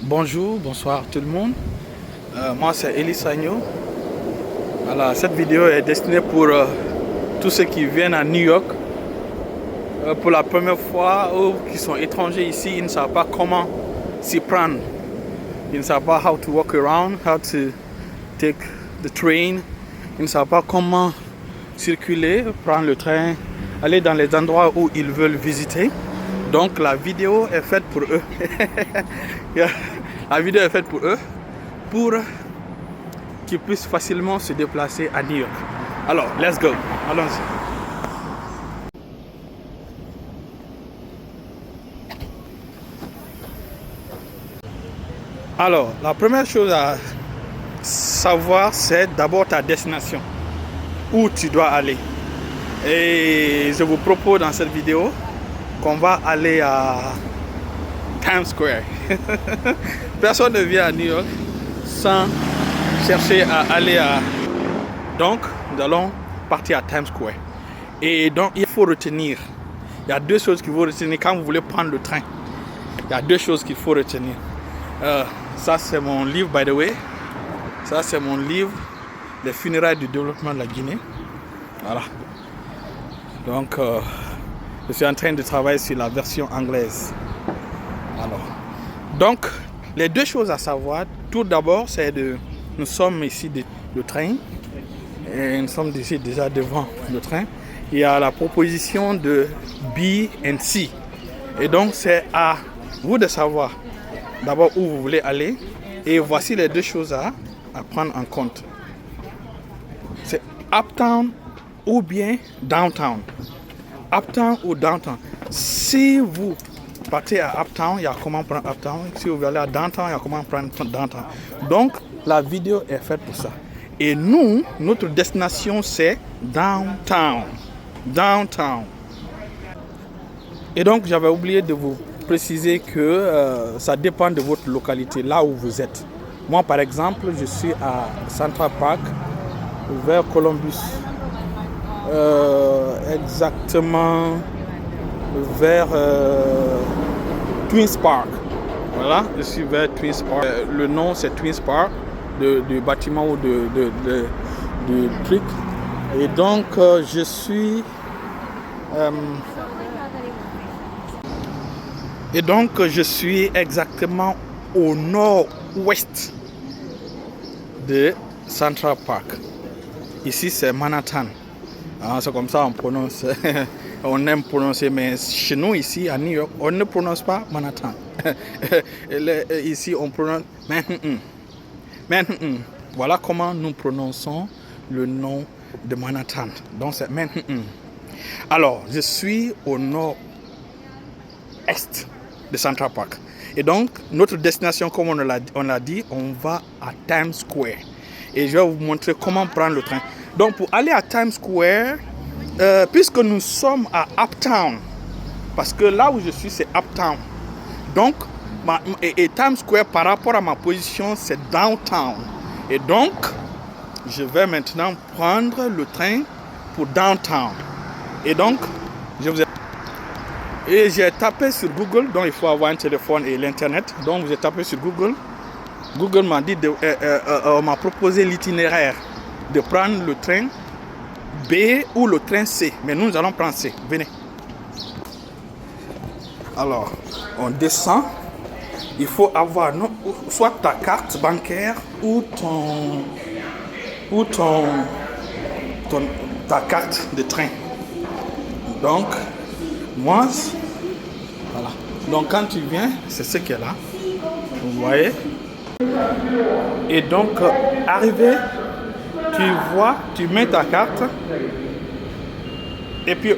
Bonjour, bonsoir tout le monde. Moi c'est Elie Sagno. Voilà, cette vidéo est destinée pour tous ceux qui viennent à New York pour la première fois ou qui sont étrangers ici. Ils ne savent pas comment s'y prendre. Ils ne savent pas how to walk around, how to take the train. Ils ne savent pas comment circuler, prendre le train, aller dans les endroits où ils veulent visiter. Donc la vidéo est faite pour eux. La vidéo est faite pour eux, pour qu'ils puissent facilement se déplacer à New York. Alors, let's go. Allons-y. Alors, la première chose à savoir, c'est d'abord ta destination. Où tu dois aller. Et je vous propose dans cette vidéo qu'on va aller à Times Square. Personne ne vient à New York sans chercher à aller à... Donc, nous allons partir à Times Square. Et donc, il faut retenir. Il y a deux choses qu'il faut retenir quand vous voulez prendre le train. Il y a deux choses qu'il faut retenir. Ça, c'est mon livre, by the way. Ça, c'est mon livre, Les funérailles du développement de la Guinée. Voilà. Donc, je suis en train de travailler sur la version anglaise. Alors, donc, les deux choses à savoir, tout d'abord, c'est de... Nous sommes ici le train. Et nous sommes ici déjà devant le train. Il y a la proposition de B and C. Et donc, c'est à vous de savoir d'abord où vous voulez aller. Et voici les deux choses à prendre en compte. C'est uptown ou bien downtown. Uptown ou downtown. Si vous partez à uptown, il y a comment prendre uptown. Si vous allez à downtown, il y a comment prendre downtown. Donc, la vidéo est faite pour ça. Et nous, notre destination, c'est downtown. Downtown. Et donc, j'avais oublié de vous préciser que ça dépend de votre localité, là où vous êtes. Moi, par exemple, je suis à Central Park, vers Columbus. Exactement vers Twins Park. Voilà, je suis vers Twins Park. Le nom, c'est Twins Park, du bâtiment ou de truc. Et donc, je suis... Et donc, je suis exactement au nord-ouest de Central Park. Ici, c'est Manhattan. Ah, c'est comme ça on prononce. On aime prononcer, mais chez nous, ici, à New York, on ne prononce pas Manhattan. Ici, on prononce Manhattan. Manhattan. Voilà comment nous prononçons le nom de Manhattan. Donc, c'est Manhattan. Alors, je suis au nord-est de Central Park. Et donc, notre destination, comme on l'a dit, on va à Times Square. Et je vais vous montrer comment prendre le train. Donc, pour aller à Times Square, puisque nous sommes à Uptown, parce que là où je suis, c'est Uptown. Donc, et Times Square, par rapport à ma position, c'est Downtown. Et donc, je vais maintenant prendre le train pour Downtown. Et donc, j'ai tapé sur Google, donc il faut avoir un téléphone et l'Internet. Donc, j'ai tapé sur Google. Google m'a dit, m'a proposé l'itinéraire de prendre le train B ou le train C. Mais nous allons prendre C. Venez. Alors, on descend. Il faut avoir soit ta carte bancaire ou ta carte de train. Donc, moi, voilà. Donc, quand tu viens, c'est ce qui est là. Vous voyez? Et donc, arrivé, tu vois, tu mets ta carte. Et puis,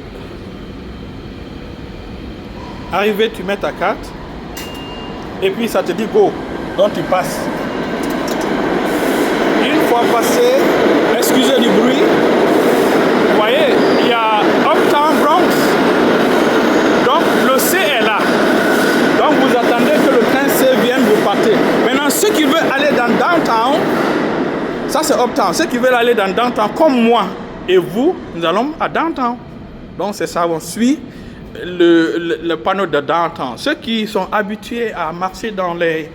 arrivé, tu mets ta carte. Et puis, ça te dit go. Donc, tu passes. Une fois passé, excusez du bruit. Vous voyez, il y a Uptown Bronx. Donc, le C est là. Donc, vous attendez que le train C vienne, vous partez. Maintenant, ceux qui veulent aller dans Downtown, ça c'est Uptown. Ceux qui veulent aller dans Downtown, comme moi et vous, nous allons à Downtown. Donc, c'est ça, on suit le panneau de Downtown. Ceux qui sont habitués à marcher dans les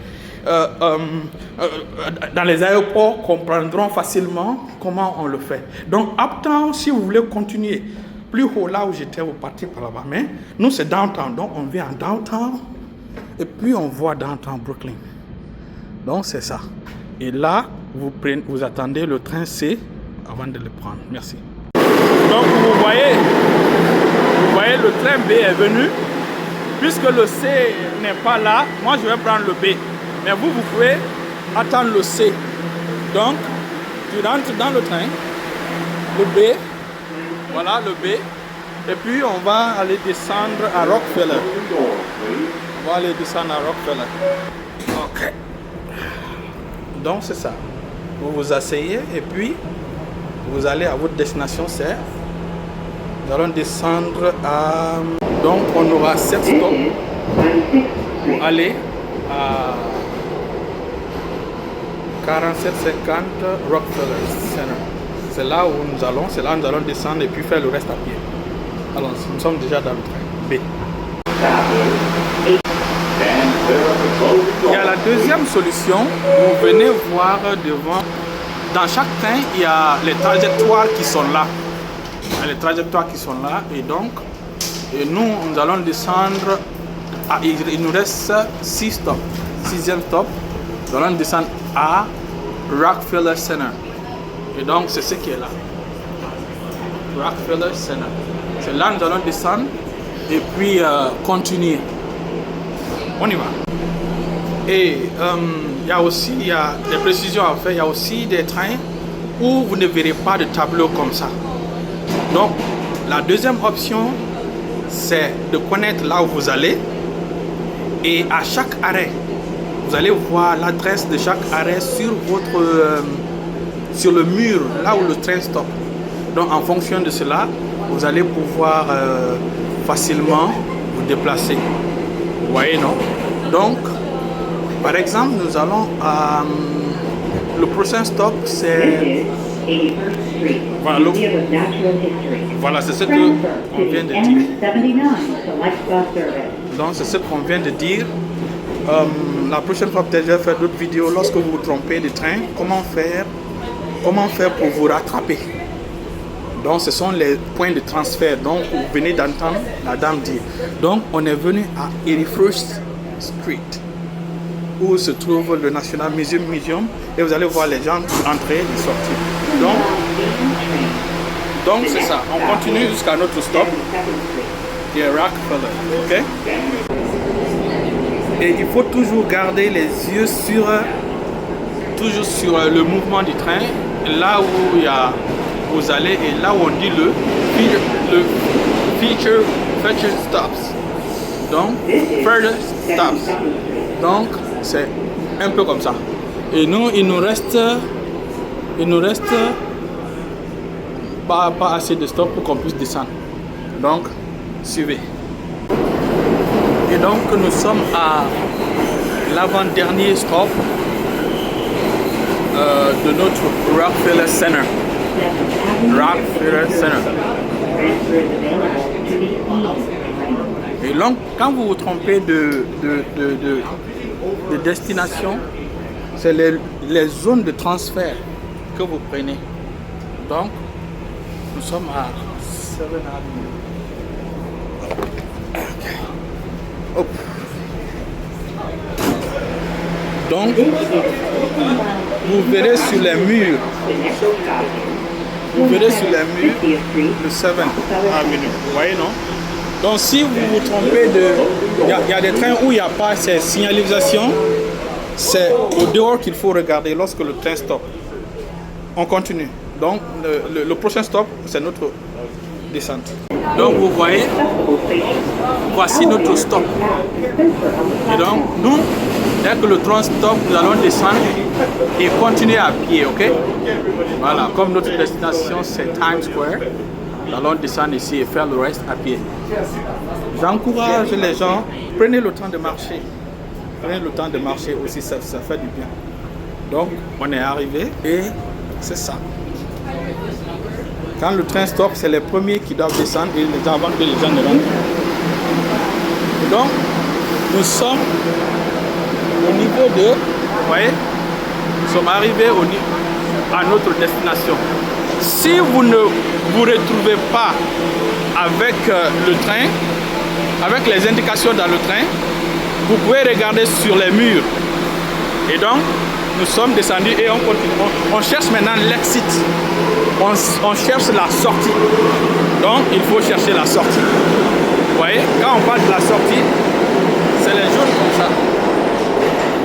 dans les aéroports comprendront facilement comment on le fait. Donc, uptown, si vous voulez continuer plus haut, là où j'étais, vous partez par là-bas. Mais nous, c'est downtown. Donc, on vient en downtown et puis on voit downtown Brooklyn. Donc, c'est ça. Et là, vous attendez le train C avant de le prendre. Merci. Donc, vous voyez, le train B est venu. Puisque le C n'est pas là, moi je vais prendre le B. Mais vous pouvez attendre le C. Donc, tu rentres dans le train, le B, voilà le B. Et puis on va aller descendre à Rockefeller. On va aller descendre à Rockefeller. Ok. Donc c'est ça. Vous vous asseyez et puis vous allez à votre destination, c'est. Nous allons descendre à... Donc on aura 7 stops pour aller à 4750 Rockefeller Center. C'est là où nous allons descendre et puis faire le reste à pied. Alors nous sommes déjà dans le train B. Il y a la deuxième solution. Vous venez voir devant. Dans chaque train, il y a les trajectoires qui sont là. Il y a les trajectoires qui sont là et donc nous allons descendre. Il nous reste 6 stops. 6e stop. Nous allons descendre à Rockefeller Center. Et donc c'est ce qui est là. Rockefeller Center. C'est là que nous allons descendre et puis continuer. On y va. Et il y a des précisions à faire. Il y a aussi des trains où vous ne verrez pas de tableau comme ça. Donc la deuxième option, c'est de connaître là où vous allez. Et à chaque arrêt, vous allez voir l'adresse de chaque arrêt sur le mur, là où le train stoppe. Donc en fonction de cela, vous allez pouvoir facilement vous déplacer. Vous voyez, non? Donc, par exemple, nous allons à... le prochain stop, c'est... Voilà, c'est ce qu'on vient de dire. Donc, c'est ce qu'on vient de dire. La prochaine fois, peut-être, je vais faire d'autres vidéos. Lorsque vous vous trompez de train, comment faire pour vous rattraper. Donc, ce sont les points de transfert. Donc, vous venez d'entendre la dame dire. Donc, on est venu à 81st Street, où se trouve le National Museum. Et vous allez voir les gens entrer et sortir. Donc c'est ça. On continue jusqu'à notre stop, qui est Rockefeller. Ok? Et il faut toujours garder les yeux sur le mouvement du train, là où vous allez et là où on dit le feature stops. Donc, further stops. Donc, c'est un peu comme ça. Et nous, il nous reste pas assez de stops pour qu'on puisse descendre. Donc, suivez. Et donc, nous sommes à l'avant-dernier stop de notre Rockefeller Center. Rockefeller Center. Et donc, quand vous vous trompez de destination, c'est les zones de transfert que vous prenez. Donc, nous sommes à 7 Avenue. Okay. Hop. Donc, vous verrez sur les murs. Le 7 Avenue. Vous voyez, non? Donc, si vous vous trompez il y a des trains où il n'y a pas ces signalisations. C'est au dehors qu'il faut regarder lorsque le train stoppe. On continue. Donc, le prochain stop, c'est notre descente. Donc, vous voyez, voici notre stop. Et donc, nous, dès que le train stoppe, nous allons descendre et continuer à pied, ok? Voilà, comme notre destination, c'est Times Square, nous allons descendre ici et faire le reste à pied. J'encourage les gens, prenez le temps de marcher. Prenez le temps de marcher aussi, ça fait du bien. Donc, on est arrivé et c'est ça. Quand le train stoppe, c'est les premiers qui doivent descendre et avant que les gens ne rentrent. Donc, nous sommes au niveau de Vous voyez, nous sommes arrivés à notre destination. Si vous ne vous retrouvez pas avec le train, avec les indications dans le train, vous pouvez regarder sur les murs. Et donc, nous sommes descendus et on continue. On cherche maintenant l'exit. On cherche la sortie. Donc, il faut chercher la sortie. Vous voyez, quand on parle de la sortie, c'est les jaunes comme ça.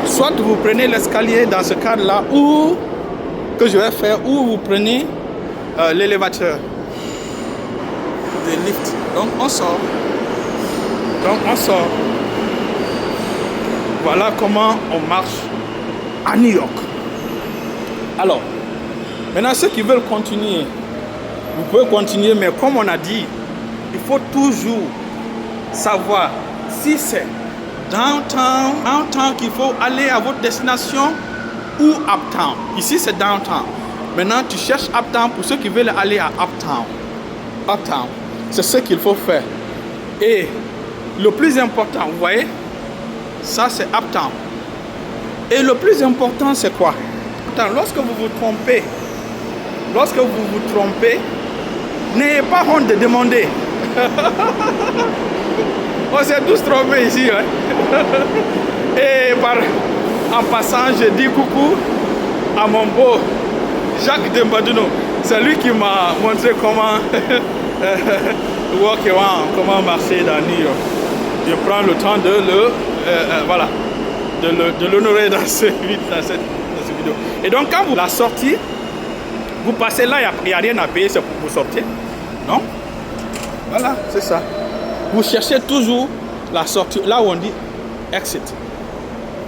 Soit vous prenez l'escalier dans ce cadre-là, ou que je vais faire, ou vous prenez l'élévateur de lift. Donc, on sort. Voilà comment on marche à New York. Alors, maintenant ceux qui veulent continuer, vous pouvez continuer, mais comme on a dit, il faut toujours savoir si c'est downtown qu'il faut aller à votre destination ou uptown. Ici c'est downtown. Maintenant tu cherches uptown pour ceux qui veulent aller à uptown. Uptown, c'est ce qu'il faut faire. Et le plus important, vous voyez, ça c'est uptown. Et le plus important c'est quoi? Lorsque vous vous trompez, n'ayez pas honte de demander. On s'est tous trompés ici. Hein? Et en passant, je dis coucou à mon beau Jacques Dembaduno. C'est lui qui m'a montré comment walk around, comment marcher dans New York. Je prends le temps de l'honorer dans cette vidéo. Et donc quand vous la sortez, vous passez là, il n'y a rien à payer, c'est pour vous sortir. Non? Voilà, c'est ça. Vous cherchez toujours la sortie, là où on dit exit.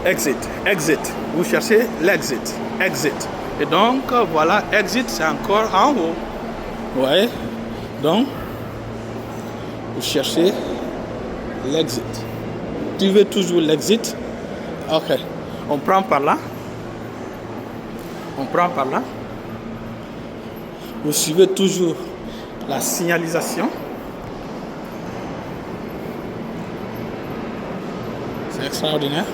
Exit, exit. Vous cherchez l'exit, exit. Et donc voilà, exit c'est encore en haut. Vous voyez? Donc, vous cherchez l'exit. Tu veux toujours l'exit? Ok. On prend par là. Vous suivez toujours la signalisation. C'est extraordinaire.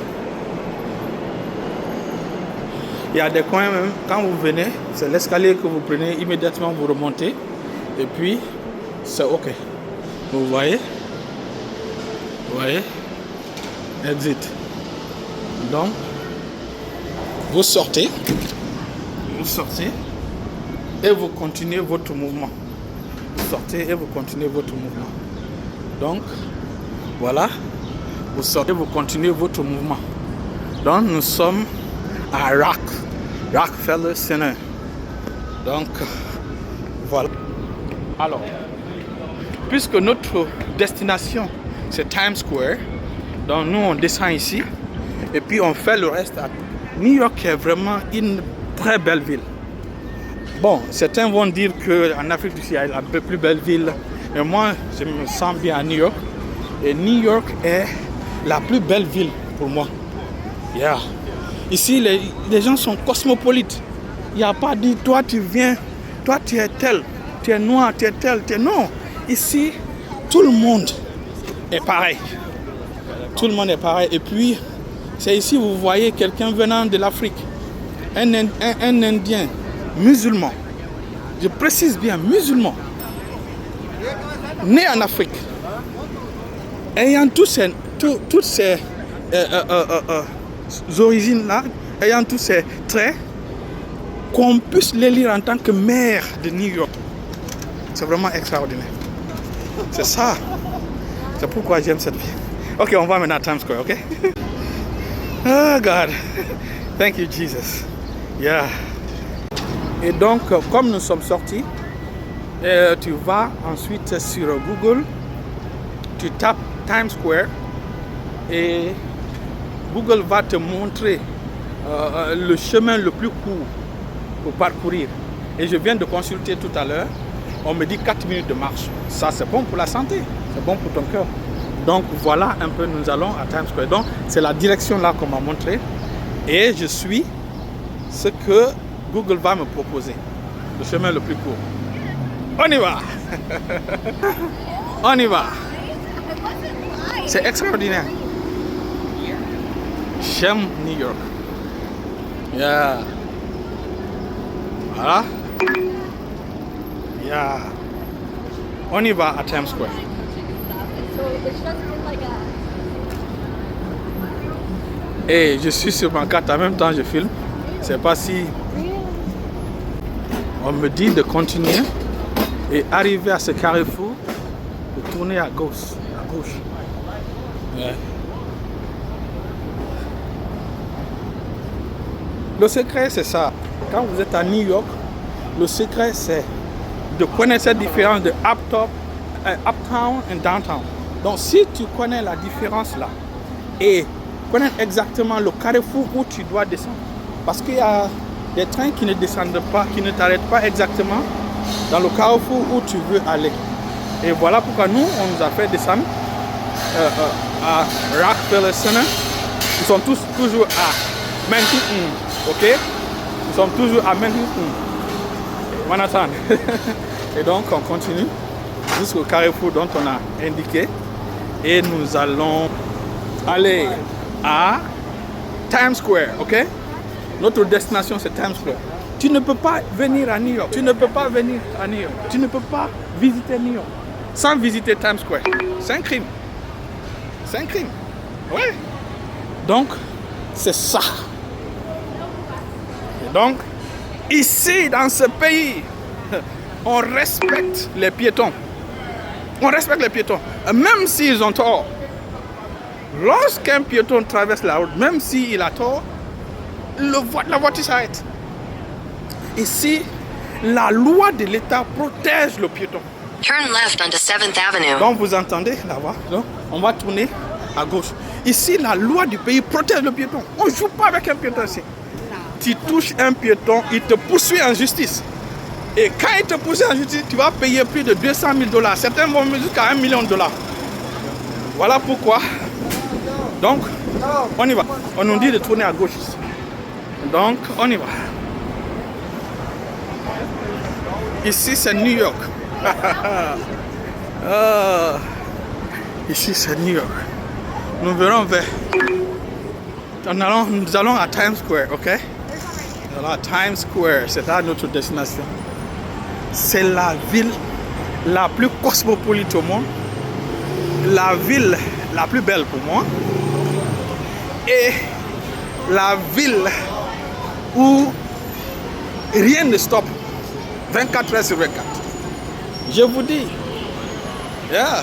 Il y a des coins même, quand vous venez, c'est l'escalier que vous prenez, immédiatement vous remontez. Et puis, c'est ok. Vous voyez? Exit. Donc, vous sortez et vous continuez votre mouvement. Vous sortez et vous continuez votre mouvement. Donc, voilà, vous sortez, vous continuez votre mouvement. Donc, nous sommes à Rockefeller Center. Donc, voilà. Alors, puisque notre destination, c'est Times Square, donc nous, on descend ici et puis on fait le reste à New York est vraiment une très belle ville. Bon, certains vont dire qu'en Afrique du Sud, il y a la plus belle ville. Mais moi, je me sens bien à New York. Et New York est la plus belle ville pour moi. Yeah. Ici, les gens sont cosmopolites. Il n'y a pas dit, toi tu viens, toi tu es tel, tu es noir, tu es tel, tu es... Non. Ici, tout le monde est pareil. Tout le monde est pareil. Et puis, c'est ici vous voyez quelqu'un venant de l'Afrique. Un Indien, musulman. Je précise bien, musulman. Né en Afrique. Ayant toutes ces origines-là, ayant tous ces traits, qu'on puisse les lire en tant que maire de New York. C'est vraiment extraordinaire. C'est ça. C'est pourquoi j'aime cette vie. Ok, on va maintenant à Times Square, ok? Oh God. Thank you, Jesus. Yeah. Et donc, comme nous sommes sortis, tu vas ensuite sur Google, tu tapes Times Square et Google va te montrer le chemin le plus court pour parcourir. Et je viens de consulter tout à l'heure, on me dit 4 minutes de marche. Ça, c'est bon pour la santé, c'est bon pour ton cœur. Donc voilà un peu, nous allons à Times Square. Donc c'est la direction là qu'on m'a montré et je suis ce que Google va me proposer, le chemin le plus court. On y va. On y va. C'est extraordinaire. J'aime New York. Yeah. Voilà. Yeah. On y va à Times Square. Et je suis sur ma carte, en même temps je filme. Je sais pas si on me dit de continuer et arriver à ce carrefour, de tourner à gauche. Yeah. Le secret c'est ça. Quand vous êtes à New York, le secret c'est de connaître cette différence de uptown et downtown. Donc si tu connais la différence là et connais exactement le carrefour où tu dois descendre, parce qu'il y a des trains qui ne descendent pas, qui ne t'arrêtent pas exactement dans le carrefour où tu veux aller. Et voilà pourquoi nous, on nous a fait descendre à Rockefeller Center. Ils sont tous toujours à Manhattan, ok? Ils sont toujours à Manhattan. Et donc on continue jusqu'au carrefour dont on a indiqué. Et nous allons aller à Times Square, ok? Notre destination c'est Times Square. Tu ne peux pas venir à New York. Tu ne peux pas venir à New York. Tu ne peux pas visiter New York sans visiter Times Square. C'est un crime. C'est un crime. Ouais. Donc, c'est ça. Et donc, ici, dans ce pays, on respecte les piétons. On respecte les piétons. Même s'ils ont tort. Lorsqu'un piéton traverse la route, même s'il a tort, la voiture s'arrête. Ici, la loi de l'État protège le piéton. Turn left onto 7th Avenue. Donc vous entendez là-bas, donc on va tourner à gauche. Ici, la loi du pays protège le piéton. On ne joue pas avec un piéton ici. Tu touches un piéton, il te poursuit en justice. Et quand il te poursuit en justice, tu vas payer plus de $200 000. Certains vont jusqu'à $1 million. Voilà pourquoi. Donc, on y va. On nous dit de tourner à gauche ici. Donc, on y va. Ici, c'est New York. Ici, c'est New York. Nous verrons vers... Nous allons à Times Square, ok? Nous allons à Times Square, c'est là notre destination. C'est la ville la plus cosmopolite au monde. La ville la plus belle pour moi. Et la ville où rien ne stoppe 24 heures sur 24. Je vous dis, yeah.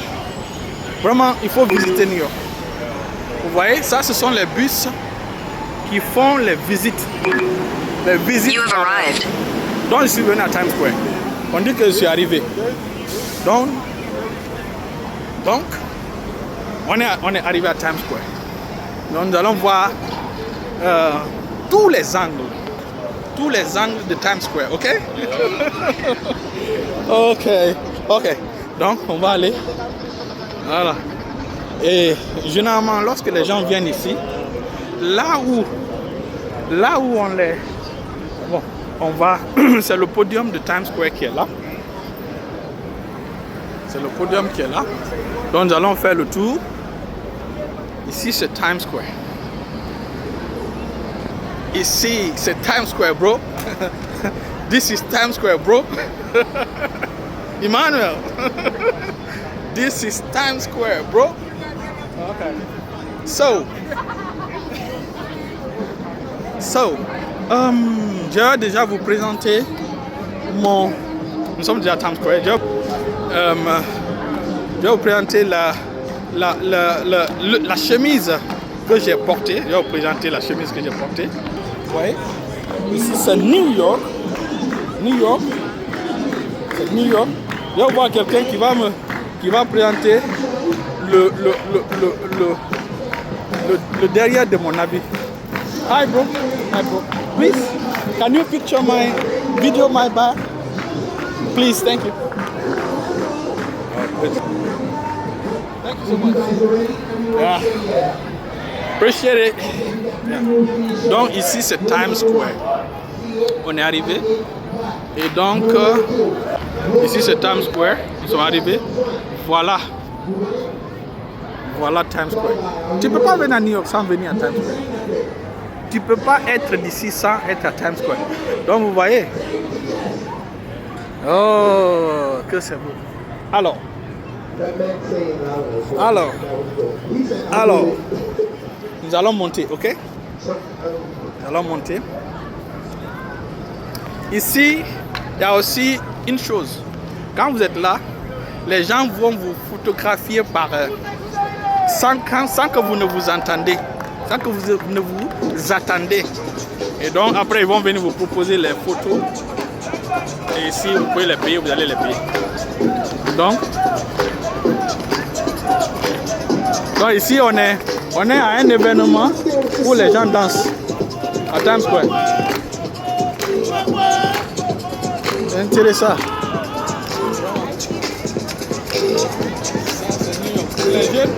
Vraiment, il faut visiter New York. Vous voyez, ça, ce sont les bus qui font les visites. Les visites. You have arrived. Donc, je suis venu à Times Square. On dit que je suis arrivé. Donc on est arrivé à Times Square. Donc, nous allons voir tous les angles de Times Square, ok? Ok. Donc, on va aller. Voilà. Et généralement, lorsque les gens viennent ici, là où on les... Bon, on va... C'est le podium de Times Square qui est là. C'est le podium qui est là. Donc, nous allons faire le tour. Ici, c'est Times Square. Ici, c'est Times Square, bro. This is Times Square, bro. Emmanuel. This is Times Square, bro. Okay. So, je vais déjà vous présenter mon... Nous sommes déjà à Times Square. Je vais vous présenter la chemise que j'ai portée. Je vais vous présenter la chemise que j'ai portée. Ouais. Ici c'est New York. C'est New York. Je vais voir quelqu'un qui va présenter le derrière de mon habit. Hi bro. Please, can you picture my video, my bag? Please, thank you. Thank you so much. Yeah. Appreciate it. Yeah. Donc ici c'est Times Square. On est arrivé. Et donc ici c'est Times Square. Ils sont arrivés. Voilà Times Square. Tu ne peux pas venir à New York sans venir à Times Square. tu peux pas être d'ici sans être à Times Square. Donc vous voyez. Oh, que c'est beau. Alors, nous allons monter, ok? Nous allons monter. Ici, il y a aussi une chose. Quand vous êtes là, les gens vont vous photographier par sans que vous ne vous entendez, sans que vous ne vous attendez. Et donc après ils vont venir vous proposer les photos. Et ici vous pouvez les payer, vous allez les payer. Donc ici on est à un événement où les gens dansent à Times Square. C'est intéressant. Les jeunes.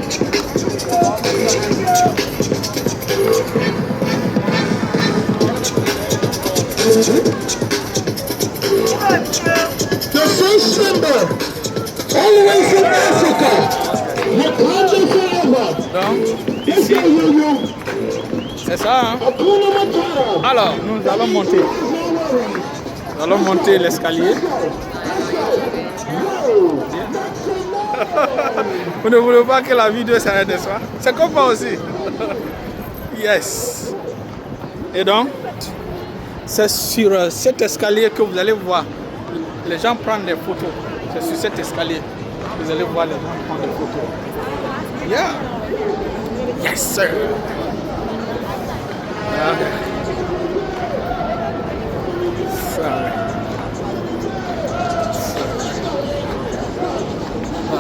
The first member, always in Africa, Wakanda forever. Donc, ici, c'est ça, hein? Alors, nous allons monter. Nous allons monter l'escalier. Vous ne voulez pas que la vidéo s'arrête, n'est-ce pas? C'est comme moi aussi. Yes. Et donc, c'est sur cet escalier que vous allez voir les gens prendre des photos. C'est sur cet escalier que vous allez voir les gens prendre des photos. Yeah. Yes, sir. Okay. Sorry.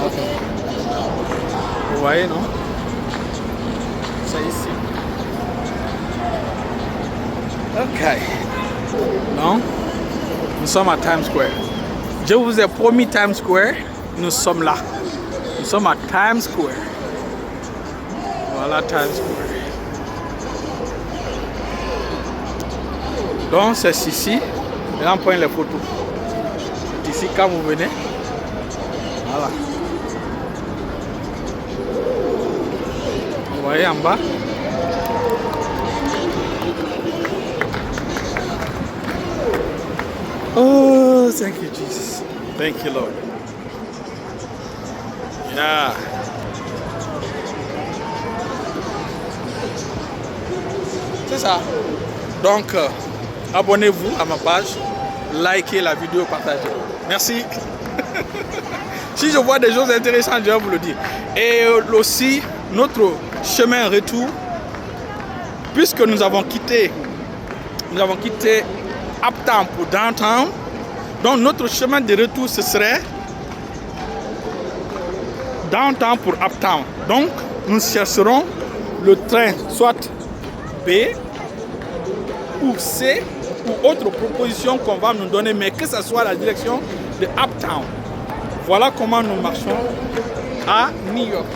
Okay. Vous voyez, non? C'est ici. Ok. Donc, nous sommes à Times Square. Je vous ai promis Times Square. Nous sommes là. Nous sommes à Times Square. Voilà Times Square. Donc, c'est ici. Et là, on prend les photos. C'est ici quand vous venez. Voilà. Vous voyez en bas. Oh, thank you, Jesus. Thank you, Lord. Yeah. C'est ça. Donc, abonnez-vous à ma page, likez la vidéo, partagez. Merci. Si je vois des choses intéressantes, je vais vous le dire. Et aussi, notre chemin retour, puisque nous avons quitté Uptown pour Downtown. Donc notre chemin de retour, ce serait Downtown pour Uptown. Donc nous chercherons le train, soit B ou C ou autre proposition qu'on va nous donner, mais que ce soit la direction de Uptown. Voilà comment nous marchons à New York.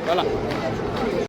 Voilà.